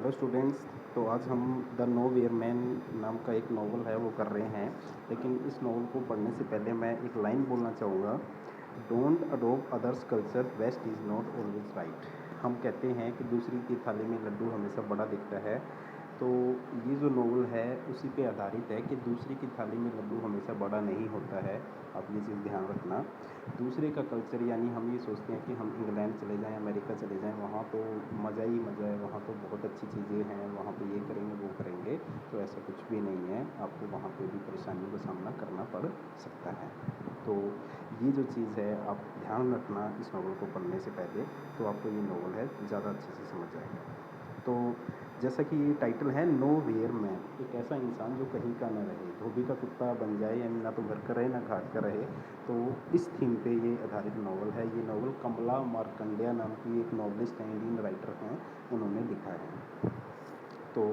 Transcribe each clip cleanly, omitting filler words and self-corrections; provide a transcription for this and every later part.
Hello students. तो आज हम द नो वेयर मैन नाम का एक नावल है वो कर रहे हैं। लेकिन इस नावल को पढ़ने से पहले मैं एक लाइन बोलना चाहूँगा। Don't adopt others culture, west is not always right. हम कहते हैं कि दूसरी की थाली में लड्डू हमेशा बड़ा दिखता है। तो ये जो नावल है उसी पे आधारित है कि दूसरे की थाली में लड्डू हमेशा बड़ा नहीं होता है। आप ये चीज़ ध्यान रखना। दूसरे का कल्चर यानी हम ये सोचते हैं कि हम इंग्लैंड चले जाएं, अमेरिका चले जाएं, वहाँ तो मज़ा ही मज़ा है, वहाँ तो बहुत अच्छी चीज़ें हैं, वहाँ पे ये करेंगे वो करेंगे। तो ऐसा कुछ भी नहीं है, आपको वहाँ पे भी परेशानियों का सामना करना पड़ सकता है। तो ये जो चीज़ है आप ध्यान रखना इस नावल को पढ़ने से पहले, तो आपको ये नावल है ज़्यादा अच्छे से समझ आएगा। तो जैसा कि ये टाइटल है नो वेयर मैन, एक ऐसा इंसान जो कहीं का ना रहे, धोबी का कुत्ता बन जाए, यानी ना तो घर का रहे ना घाट का रहे। तो इस थीम पे ये आधारित नावल है। ये नावल कमला मार्कंडेय नाम की एक नॉवलिस्ट हैं, इंडियन राइटर हैं, उन्होंने लिखा है। तो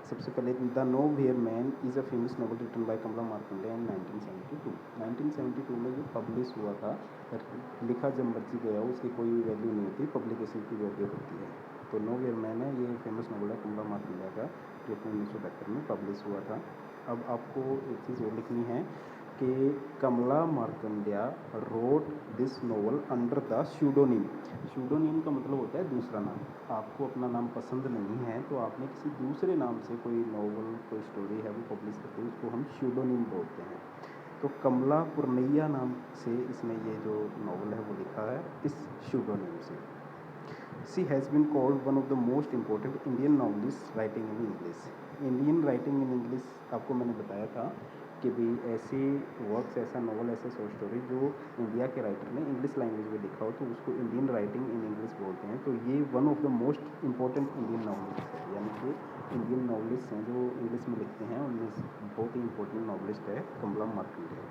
सबसे पहले the nowhere man is a famous novel written by Kamala Markandaya in 1972। 1972 में ये पब्लिश हुआ था। लिखा जब मर्जी गया, उसकी कोई वैल्यू नहीं होती, पब्लिकेशन की वैल्यू होती है। तो नो वेयर मैन है, ये फेमस नॉवल है कमला मार्कंडेय का, जो कि 1972 में पब्लिश हुआ था। अब आपको एक चीज़ और लिखनी है कि Kamala Markandaya wrote this novel under the pseudonym. Pseudonym का मतलब होता है दूसरा नाम। आपको अपना नाम पसंद नहीं है तो आपने किसी दूसरे नाम से कोई नॉवल, कोई स्टोरी है वो पब्लिश करते हैं, उसको हम स्यूडोनिम बोलते हैं। तो कमला पुरनैया नाम से इसने ये जो नॉवल है वो लिखा है इस स्यूडोनिम से। She has been called one of the most important Indian novelist writing in English. Indian writing in English आपको मैंने बताया था कि भाई ऐसे वर्क्स, ऐसा नॉवल, ऐसा शॉर्ट स्टोरी जो इंडिया के राइटर ने इंग्लिश लैंग्वेज में लिखा हो तो उसको इंडियन राइटिंग इन इंग्लिश बोलते हैं। तो ये one of the most important Indian novelist है, यानी कि इंडियन नॉवलिस्ट हैं जो इंग्लिश में लिखते हैं, उनमें बहुत ही इंपॉर्टेंट नॉवलिस्ट है Kamala Markandaya.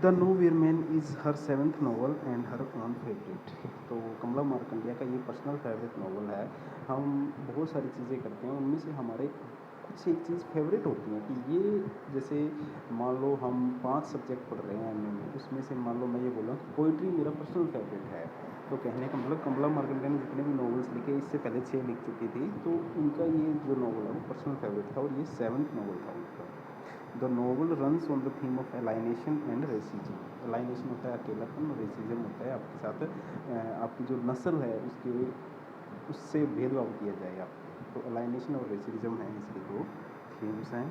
The nowhere man is her seventh novel and her own favourite. तो कमला मार्कंडेय का ये पर्सनल फेवरेट नावल है। हम बहुत सारी चीज़ें करते हैं, उनमें से हमारे कुछ एक चीज़ फेवरेट होती है कि ये, जैसे मान लो हम 5 सब्जेक्ट पढ़ रहे हैं एमए में, उसमें से मान लो मैं ये बोला कि पोइट्री मेरा पर्सनल फेवरेट है। तो कहने का मतलब कमला मार्कंडेय ने जितने भी नॉवेल्स लिखे, इससे पहले 6 लिख चुकी थी, तो उनका ये जो नावल है वो पर्सनल फेवरेट था और ये 7th नावल था उनका। The novel runs on the theme of alienation and racism. Alienation होता है अकेलापन और रेसिज्म होता है आपके साथ आपकी जो नस्ल है उसके उससे भेदभाव किया जाए आपको। तो एलाइनेशन और रेसिज्म है इसके दो थीम्स हैं।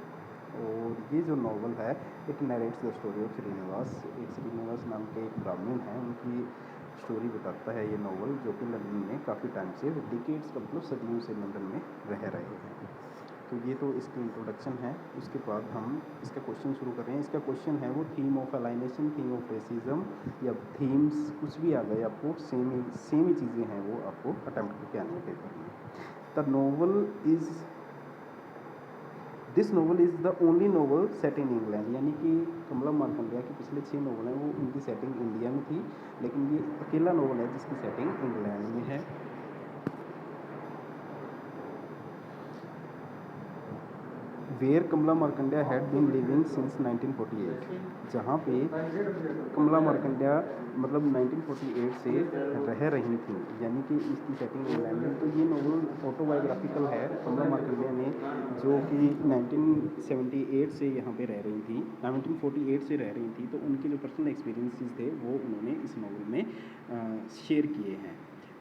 और ये जो नावल है it narrates the story of Srinivas. एक श्रीनिवास नाम के एक ब्राह्मण हैं, उनकी स्टोरी बताता है ये नावल, जो कि लंदन में काफ़ी टाइम से, डिकेड्स का मतलब सदियों से लंदन में रह रहे हैं। तो ये तो इसकी इंट्रोडक्शन है। उसके बाद हम इसका क्वेश्चन शुरू कर रहे हैं। इसका क्वेश्चन है वो theme of alienation, theme of racism, या थीम्स कुछ भी आ गए आपको, सेम ही चीज़ें हैं, वो आपको अटैम्प्ट करके आनी है पेपर में। The novel is this novel is the only novel set in England, यानी कि कमला मार्कंडेय के पिछले 6 नोवल हैं वो उनकी सेटिंग इंडिया में थी, लेकिन ये अकेला नोवल है जिसकी सेटिंग इंग्लैंड में है। Where Kamala Markandaya had been living since 1948, जहाँ पे कमला मार्कंडेय मतलब 1948 से रह रही थी, यानी कि इसकी सेटिंग इंग्लैंड में। तो ये नॉवल ऑटोबायोग्राफिकल है कमला मार्कंडेय ने, जो कि 1978 से यहाँ पे रह रही थी, 1948 से रह रही थी। तो उनके जो पर्सनल एक्सपीरियंसेस थे वो उन्होंने इस नॉवल में शेयर किए हैं।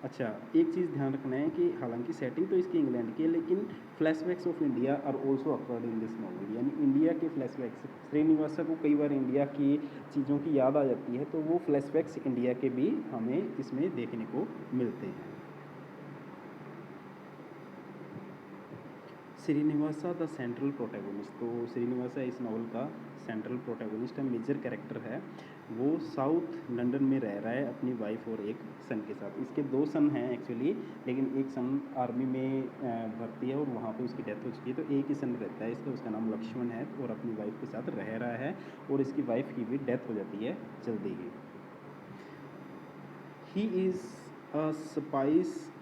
अच्छा, एक चीज़ ध्यान रखना है कि हालांकि सेटिंग तो इसकी इंग्लैंड की है, लेकिन flashbacks of India are also occurred in this novel, यानी इंडिया के फ्लैशबैक्स, श्रीनिवासा को कई बार इंडिया की चीज़ों की याद आ जाती है, तो वो फ्लैशबैक्स इंडिया के भी हमें इसमें देखने को मिलते हैं। Srinivasa the central protagonist. तो श्रीनिवासा इस नावल का सेंट्रल प्रोटैगोनिस्ट है, मेजर कैरेक्टर है। वो साउथ लंदन में रह रहा है अपनी वाइफ और एक सन के साथ। इसके 2 सन हैं एक्चुअली, लेकिन एक सन आर्मी में भर्ती है और वहाँ पे उसकी डेथ हो चुकी है, तो एक ही सन रहता है इसका, उसका नाम लक्ष्मण है, और अपनी वाइफ के साथ रह रहा है, और इसकी वाइफ की भी डेथ हो जाती है जल्दी ही। He is a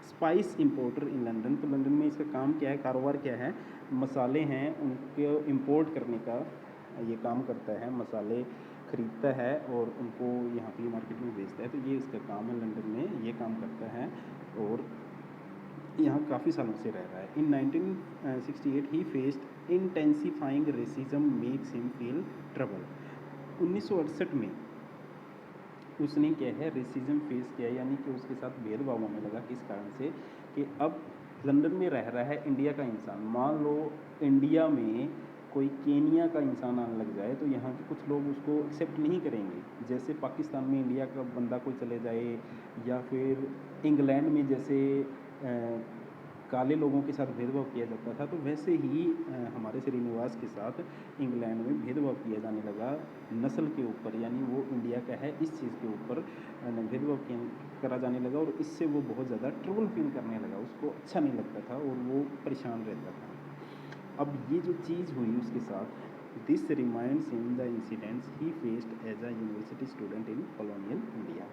spice importer in London. तो लंदन में इसका काम क्या है, कारोबार क्या है, मसाले हैं उनको इम्पोर्ट करने का ये काम करता है, मसाले ख़रीदता है और उनको यहाँ पे मार्केट में बेचता है। तो ये इसका काम है, लंदन में ये काम करता है। और यहाँ काफ़ी सालों से रह रहा है। इन 1968 ही faced intensifying racism makes him feel trouble. 1968 में उसने क्या है रेसिज्म फेस किया, यानी कि उसके साथ भेदभाव होने लगा। किस कारण से कि अब लंदन में रह रहा है इंडिया का इंसान, मान लो इंडिया में कोई केनिया का इंसान आने लग जाए तो यहाँ के कुछ लोग उसको एक्सेप्ट नहीं करेंगे। जैसे पाकिस्तान में इंडिया का बंदा कोई चले जाए, या फिर इंग्लैंड में जैसे काले लोगों के साथ भेदभाव किया जाता था, तो वैसे ही हमारे श्रीनिवास के साथ इंग्लैंड में भेदभाव किया जाने लगा नस्ल के ऊपर, यानी वो इंडिया का है इस चीज़ के ऊपर भेदभाव करा जाने लगा, और इससे वो बहुत ज़्यादा ट्रबल फील करने लगा। उसको अच्छा नहीं लगता था और वो परेशान रहता था। अब ये जो चीज़ हुई उसके साथ, this reminds in the incidents he faced as a university student in colonial India.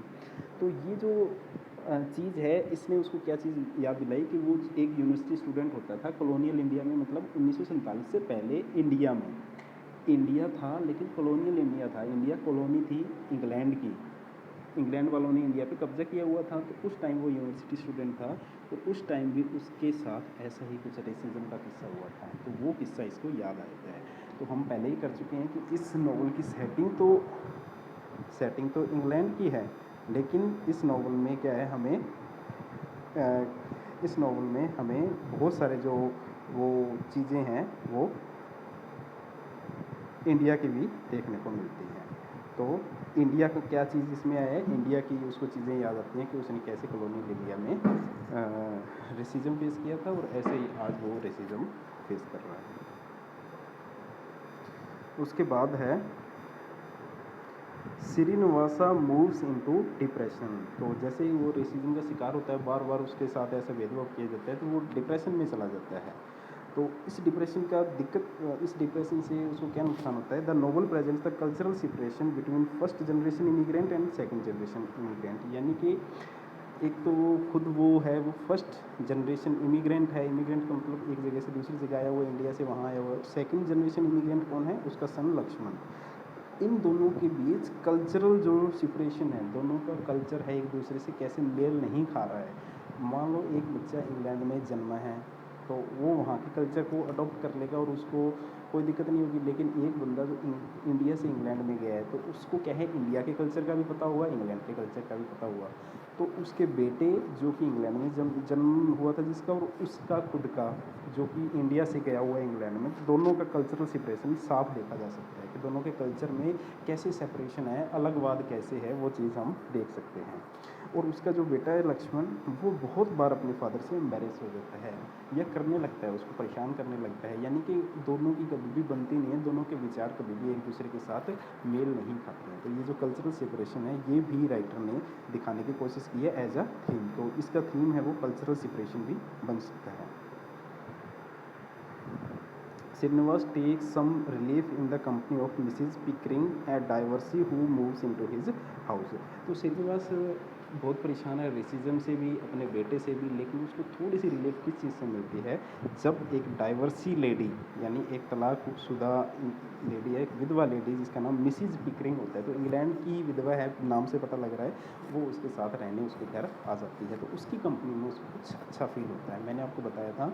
तो ये जो चीज़ है, इसने उसको क्या चीज़ याद दिलाई कि वो एक यूनिवर्सिटी स्टूडेंट होता था कॉलोनियल इंडिया में, मतलब 1947 से पहले इंडिया में इंडिया था, लेकिन कॉलोनियल इंडिया था। इंडिया कॉलोनी थी इंग्लैंड की, इंग्लैंड वालों ने इंडिया पे कब्जा किया हुआ था। तो उस टाइम वो यूनिवर्सिटी स्टूडेंट था, तो उस टाइम भी उसके साथ ऐसा ही कुछ रेसिज्म का किस्सा हुआ था। तो वो किस्सा इसको याद आता है। तो हम पहले ही कर चुके हैं कि इस नॉवल की सेटिंग तो इंग्लैंड की है, लेकिन इस नॉवल में क्या है, इस नॉवल में हमें बहुत सारे जो वो चीज़ें हैं वो इंडिया की भी देखने को मिलती हैं। तो इंडिया का क्या चीज़ इसमें आया है, इंडिया की उसको चीज़ें याद आती हैं कि उसने कैसे कॉलोनियल इंडिया में रेसिज्म फेस किया था, और ऐसे ही आज वो रेसिज्म फेस कर रहा है। उसके बाद है श्रीनिवासा मूव्स इनटू डिप्रेशन। तो जैसे ही वो रेसिज्म का शिकार होता है, बार बार उसके साथ ऐसा भेदभाव किया जाता है, तो वो डिप्रेशन में चला जाता है। तो इस डिप्रेशन से उसको क्या नुकसान होता है। The novel presents the cultural separation between first generation immigrant and second generation immigrant, यानी कि एक तो वो है वो फर्स्ट जनरेशन इमिग्रेंट है। इमिग्रेंट का मतलब एक जगह से दूसरी जगह आया हुआ, इंडिया से वहाँ आया हुआ। सेकंड जनरेशन इमिग्रेंट कौन है, उसका सन लक्ष्मण। इन दोनों के बीच कल्चरल जो सेपरेशन है, दोनों का कल्चर है एक दूसरे से कैसे मेल नहीं खा रहा है। मान लो एक बच्चा इंग्लैंड में जन्मा है, तो वो वहाँ के कल्चर को अडॉप्ट कर लेगा और उसको कोई दिक्कत नहीं होगी। लेकिन एक बंदा जो इंडिया से इंग्लैंड में गया है, तो उसको क्या है, इंडिया के कल्चर का भी पता हुआ, इंग्लैंड के कल्चर का भी पता हुआ। तो उसके बेटे जो कि इंग्लैंड में जन्म हुआ था जिसका, और उसका खुद का जो कि इंडिया से गया हुआ है इंग्लैंड में, दोनों का कल्चरल सेपरेशन साफ देखा जा सकता है कि दोनों के कल्चर में कैसे सेपरेशन है, अलगवाद कैसे है, वो चीज़ हम देख सकते हैं। और उसका जो बेटा है लक्ष्मण, वो बहुत बार अपने फादर से एम्बेरस हो जाता है, या करने लगता है, उसको परेशान करने लगता है। यानी कि दोनों की कभी भी बनती नहीं है, दोनों के विचार कभी भी एक दूसरे के साथ मेल नहीं खाते हैं। तो ये जो कल्चरल सेपरेशन है, ये भी राइटर ने दिखाने की कोशिश की है एज अ थीम। तो इसका थीम है वो कल्चरल सेपरेशन भी बन सकता है। Srinivas takes some relief in the company of Mrs. Pickering, a divorcee who moves into his house. तो श्रीनिवास बहुत परेशान है रेसिज्म से भी, अपने बेटे से भी, लेकिन उसको थोड़ी सी रिलीफ किस चीज़ से मिलती है, जब एक डाइवर्सी लेडी, यानी एक तलाकशुदा लेडी है, एक विधवा लेडी जिसका नाम मिसिज पिकरिंग होता है, तो इंग्लैंड की विधवा है, नाम से पता लग रहा है, वो उसके साथ रहने उसके घर आ जाती है। तो उसकी कंपनी में उसको कुछ अच्छा फील होता है। मैंने आपको बताया था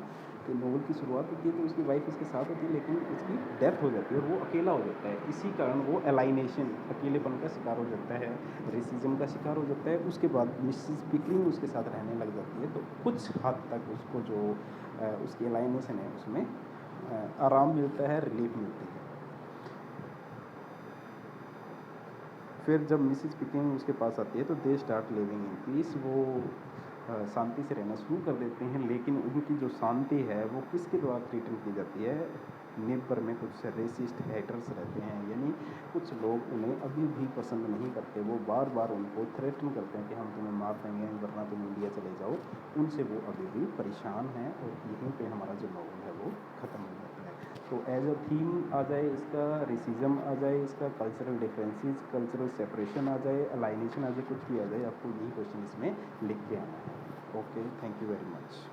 कि नोवेल की शुरुआत होती है तो उसकी वाइफ उसके साथ होती है, लेकिन उसकी डेथ हो जाती है और वो अकेला हो जाता है। इसी कारण वो एलाइनेशन, अकेलेपन का शिकार हो जाता है, रेसिज्म का शिकार हो जाता है। उसके बाद मिसिस पिकरिंग उसके साथ रहने लग जाती है, तो कुछ हद तक उसको जो उसकी एलाइनेशन है उसमें आराम मिलता है, रिलीफ मिलती है। फिर जब मिसिस पिकिंग उसके पास आती है तो they start living in peace. वो शांति से रहना शुरू कर देते हैं, लेकिन उनकी जो शांति है वो किसके द्वारा थ्रेटन की जाती है, नेबर में कुछ रेसिस्ट हेटर्स रहते हैं, यानी कुछ लोग उन्हें अभी भी पसंद नहीं करते। वो बार बार उनको थ्रेटन करते हैं कि हम तुम्हें मार देंगे वरना तुम इंडिया चले जाओ। उनसे वो अभी भी परेशान हैं, और यहीं पे हमारा जो नॉवल है वो ख़त्म हो जाता है। तो एज अ थीम आ जाए इसका, रेसिज्म आ जाए इसका, कल्चरल डिफरेंसेस, कल्चरल सेपरेशन आ जाए, अलाइनेशन आ जाए, कुछ भी आ जाए, आपको यही क्वेश्चन इसमें लिख के आना है। Okay, thank you very much.